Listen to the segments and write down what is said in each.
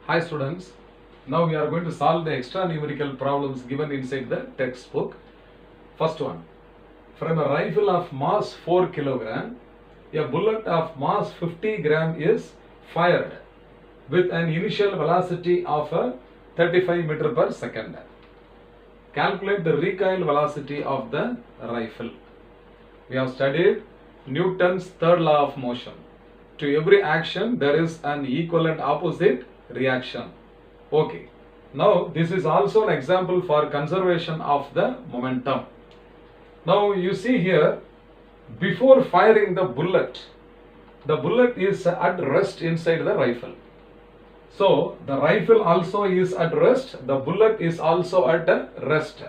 Hi students, now we are going to solve the extra numerical problems given inside the textbook. First one, from a rifle of mass 4 kg, a bullet of mass 50 gram is fired with an initial velocity of 35 meter per second. Calculate the recoil velocity of the rifle. We have studied Newton's third law of motion. To every action there is an equal and opposite reaction. Okay. Now this is also an example for conservation of the momentum. Now you see here, before firing the bullet is at rest inside the rifle. So the rifle also is at rest, the bullet is also at rest.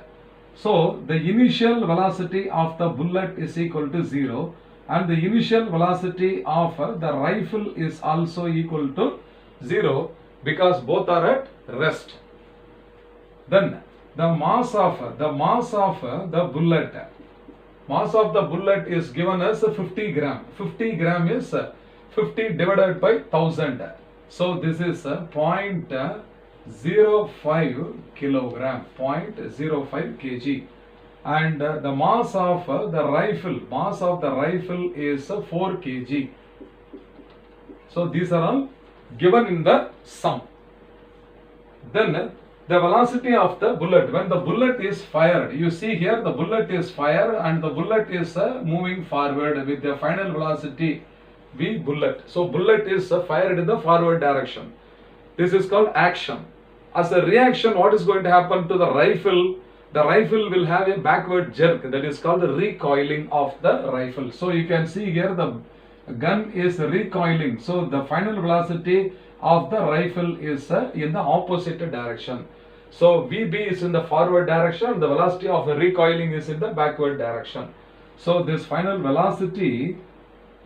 So the initial velocity of the bullet is equal to 0 and the initial velocity of the rifle is also equal to 0 because both are at rest. Then the mass of the bullet is given as 50 gram. 50 gram is 50 divided by 1000. So this is 0.05 kilogram, 0.05 kg. And the mass of the rifle is 4 kg. So these are all given in the sum. Then the velocity of the bullet, when the bullet is fired, you see here the bullet is fired and the bullet is moving forward with the final velocity v bullet. So bullet is fired in the forward direction. This is called action. As a reaction, what is going to happen to the rifle? The rifle will have a backward jerk, that is called the recoiling of the rifle. So you can see here the gun is recoiling. So the final velocity of the rifle is in the opposite direction. So VB is in the forward direction, the velocity of the recoiling is in the backward direction. So this final velocity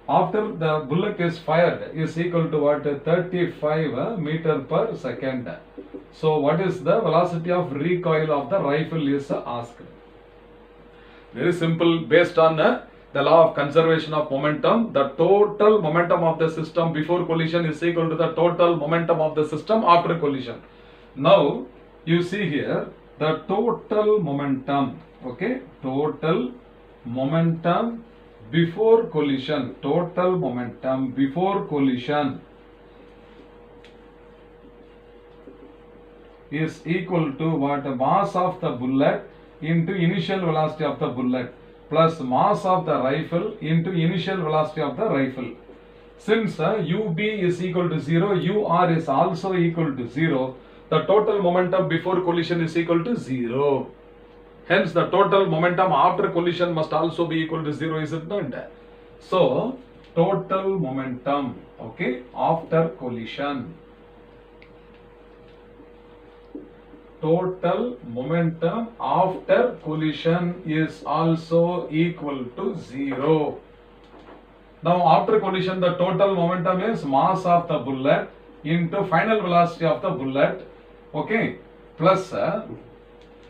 after the bullet is fired is equal to what? 35 meter per second. So what is the velocity of recoil of the rifle is asked. Very simple, based on the law of conservation of momentum. The total momentum of the system before collision is equal to the total momentum of the system after collision. Now you see here the total momentum, okay, total momentum before collision, total momentum before collision is equal to what? Mass of the bullet into initial velocity of the bullet plus mass of the rifle into initial velocity of the rifle. Since UB is equal to 0, UR is also equal to 0, the total momentum before collision is equal to 0. Hence the total momentum after collision must also be equal to 0, is it not? So total momentum, okay, after collision. Total momentum after collision is also equal to 0. Now after collision the total momentum is mass of the bullet into final velocity of the bullet, okay, plus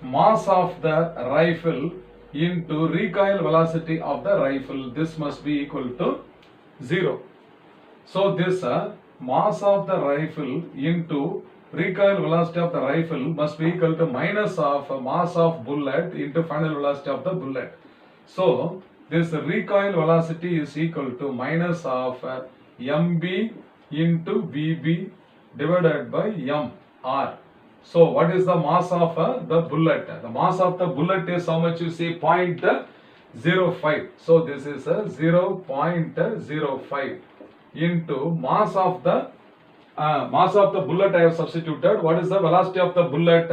mass of the rifle into recoil velocity of the rifle. This must be equal to 0. So this mass of the rifle into recoil velocity of the rifle must be equal to minus of mass of bullet into final velocity of the bullet. So this recoil velocity is equal to minus of mb into vb divided by mr. So what is the mass of the bullet? The mass of the bullet is how much? You see 0.05. So this is 0.05 into mass of the bullet I have substituted. What is the velocity of the bullet?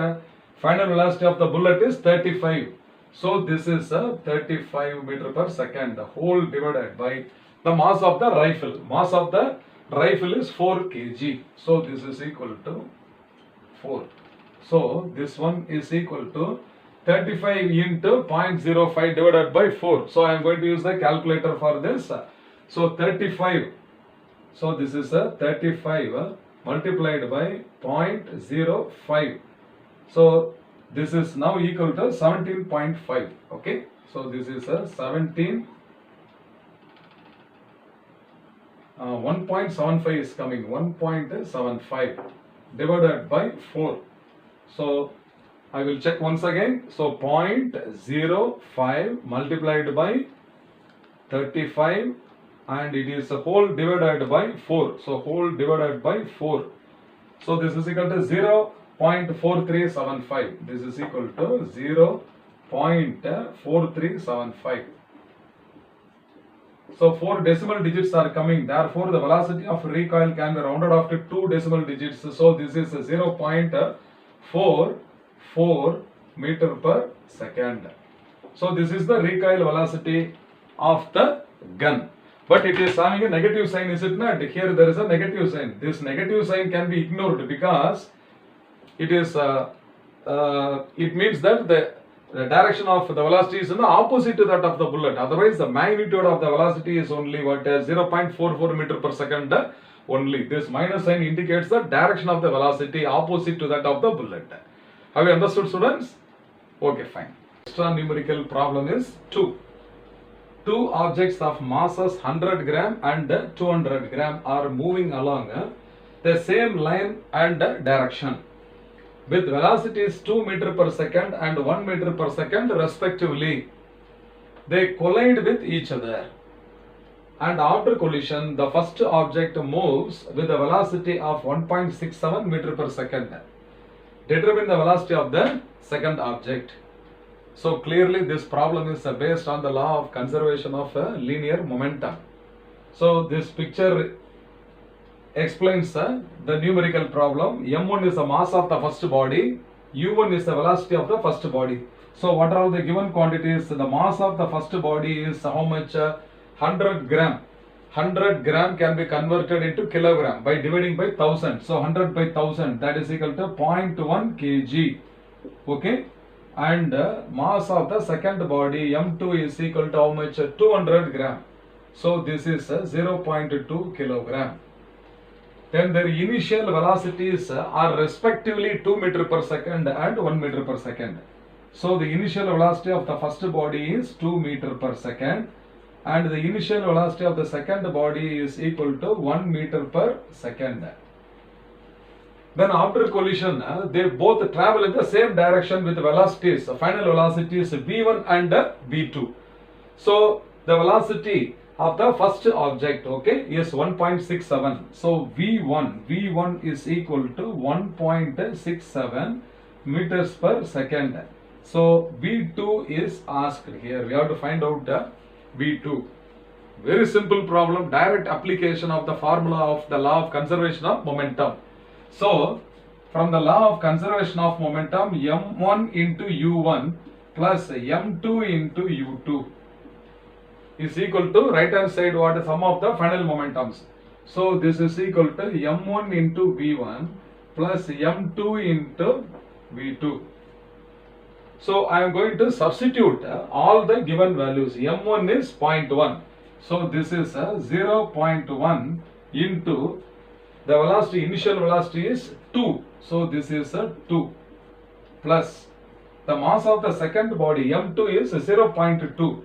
Final velocity of the bullet is 35. So this is 35 meter per second, the whole divided by the mass of the rifle. Mass of the rifle is 4 kg. So this is equal to 4. So this one is equal to 35 into 0.05 divided by 4. So I am going to use the calculator for this. So 35. So this is a 35 multiplied by 0.05. So this is now equal to 17.5. Okay. So this is a 1.75 is coming. 1.75. divided by 4. So I will check once again. So 0.05 multiplied by 35 and it is a whole divided by 4. So whole divided by 4. So this is equal to 0.4375. This is equal to 0.4375. So 4 decimal digits are coming. Therefore, the velocity of recoil can be rounded off to 2 decimal digits. So this is 0.44 meter per second. So this is the recoil velocity of the gun. But it is having a negative sign, is it not? Here there is a negative sign. This negative sign can be ignored because it is it means that the direction of the velocity is in the opposite to that of the bullet. Otherwise, the magnitude of the velocity is only what 0.44 meter per second only. This minus sign indicates the direction of the velocity opposite to that of the bullet. Have you understood, students? Okay, fine. Extra numerical problem is 2. Two objects of masses 100 gram and 200 gram are moving along the same line and direction with velocities 2 meter per second and 1 meter per second respectively. They collide with each other, and after collision the first object moves with a velocity of 1.67 meter per second. Determine the velocity of the second object. So clearly this problem is based on the law of conservation of linear momentum. So this picture explains the numerical problem. M1 is the mass of the first body, U1 is the velocity of the first body. So what are the given quantities? The mass of the first body is how much? 100 gram. 100 gram can be converted into kilogram by dividing by 1000. So 100 by 1000, that is equal to 0.1 kg. Okay. And mass of the second body M2 is equal to how much? 200 gram. So this is 0.2 kilogram. Then their initial velocities are respectively 2 meter per second and 1 meter per second. So the initial velocity of the first body is 2 meter per second and the initial velocity of the second body is equal to 1 meter per second. Then after collision, they both travel in the same direction with velocities, final velocities V1 and V2. So the velocity of the first object, okay, is 1.67. So V1 is equal to 1.67 meters per second. So V2 is asked here. We have to find out V2. Very simple problem, direct application of the formula of the law of conservation of momentum. So, from the law of conservation of momentum, M1 into U1 plus M2 into U2 is equal to right hand side what is sum of the final momentums. So, this is equal to M1 into V1 plus M2 into V2. So, I am going to substitute all the given values. M1 is 0.1. So, this is 0.1 into the velocity, initial velocity is 2. So this is 2 plus the mass of the second body M2 is 0.2.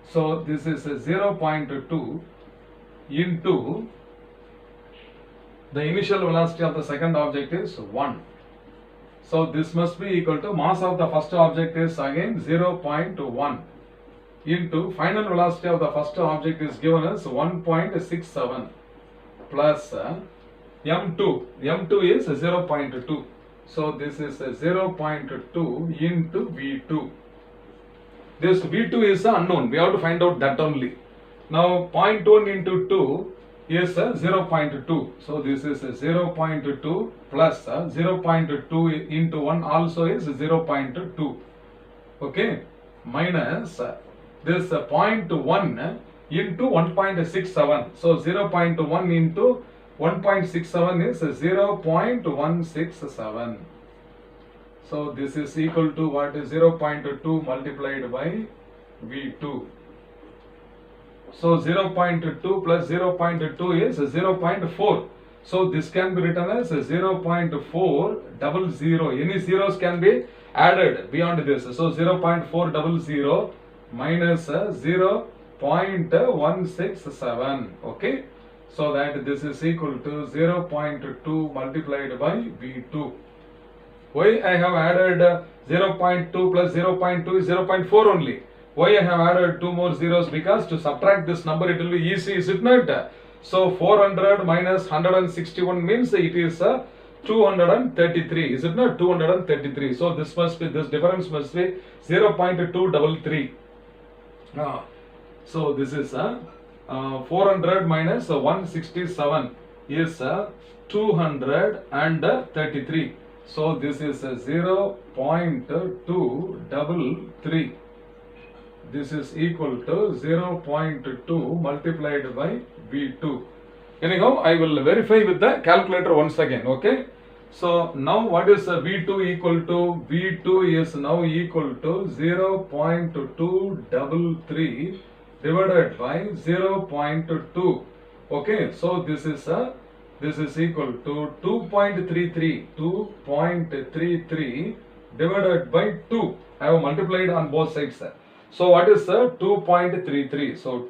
So this is 0.2 into the initial velocity of the second object is 1. So this must be equal to mass of the first object is again 0.1 into final velocity of the first object is given as 1.67. Plus M2 is 0.2. So this is 0.2 into V2. This V2 is unknown. We have to find out that only. Now 0.1 into 2 is 0.2. So this is 0.2 plus 0.2 into 1 also is 0.2. Okay. Minus this 0.1 into 1.67. So 0.1 into 1.67 is 0.167. So this is equal to what is 0.2 multiplied by V2. So 0.2 plus 0.2 is 0.4. So this can be written as 0.400. Any zeros can be added beyond this. So 0.400 minus 0.167. Okay. So that this is equal to 0.2 multiplied by V2. Why I have added 0.2 plus 0.2 is 0.4 only. Why I have added 2 more zeros? Because to subtract this number it will be easy, is it not? So 400 minus 161 means it is 233, is it not? 233. So this difference must be 0.233. So this is 400 minus 167 is 233. So this is 0.233. This is equal to 0.2 multiplied by V2. Anyhow, I will verify with the calculator once again. Okay. So now what is V2 equal to? V2 is now equal to 0.233 divided by 0.2. Okay. So this is equal to 2.33. 2.33 divided by 2. I have multiplied on both sides. So what is 2.33? So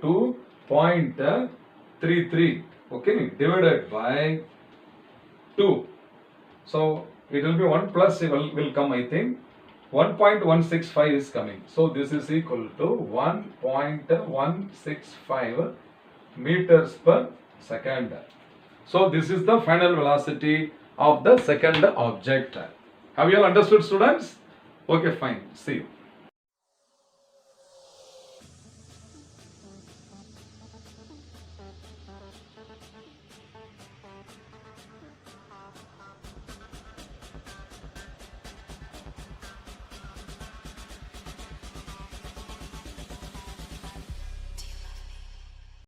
2.33, okay, divided by 2. So it will be 1 plus will come, I think. 1.165 is coming. So this is equal to 1.165 meters per second. So this is the final velocity of the second object. Have you all understood, students? Okay, fine. See you.